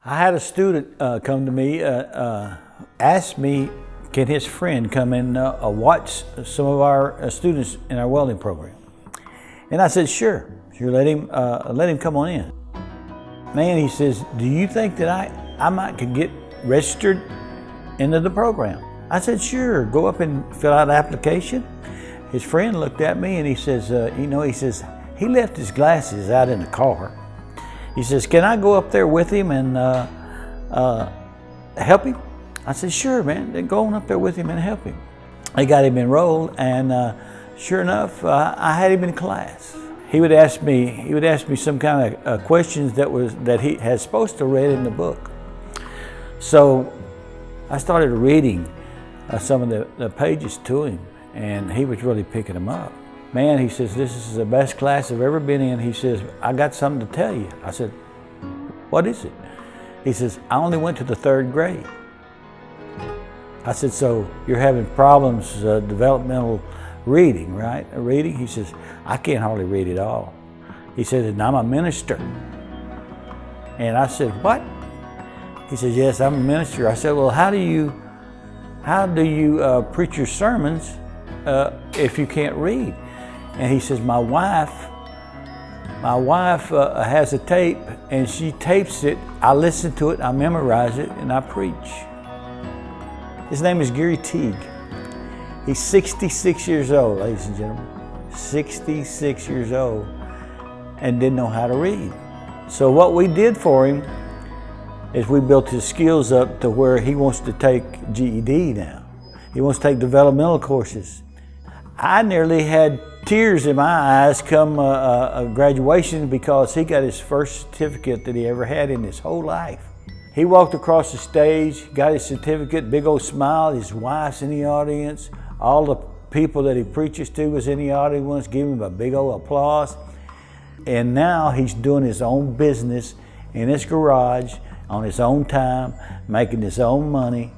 I had a student come to me, ask me, can his friend come and watch some of our students in our welding program? And I said, sure, let him come on in. Man, he says, do you think that I might could get registered into the program? I said, sure, go up and fill out an application. His friend looked at me and he says, he left his glasses out in the car. He says, can I go up there with him and help him? I said, sure, man, then go on up there with him and help him. I got him enrolled, and sure enough, I had him in class. He would ask me some kind of questions that he had supposed to read in the book. So I started reading some of the pages to him, and he was really picking them up. Man, he says, this is the best class I've ever been in. He says, I got something to tell you. I said, what is it? He says, I only went to the 3rd grade. I said, so you're having problems developmental reading, right? Reading? He says, I can't hardly read at all. He said, and I'm a minister. And I said, what? He says, yes, I'm a minister. I said, well, how do you preach your sermons if you can't read? And he says, my wife has a tape, and she tapes it. I listen to it, I memorize it, and I preach. His name is Tigue. He's 66 years old, ladies and gentlemen. 66 years old, and didn't know how to read. So what we did for him is we built his skills up to where he wants to take GED now. He wants to take developmental courses. I nearly had tears in my eyes come graduation because he got his first certificate that he ever had in his whole life. He walked across the stage, got his certificate, big old smile, his wife's in the audience, all the people that he preaches to was in the audience, giving him a big old applause. And now he's doing his own business in his garage on his own time, making his own money,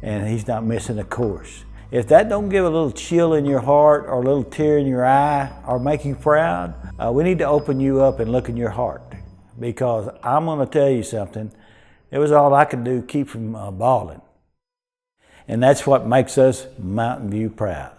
and he's not missing a course. If that don't give a little chill in your heart or a little tear in your eye or make you proud, we need to open you up and look in your heart, because I'm going to tell you something. It was all I could do to keep from bawling. And that's what makes us Mountain View proud.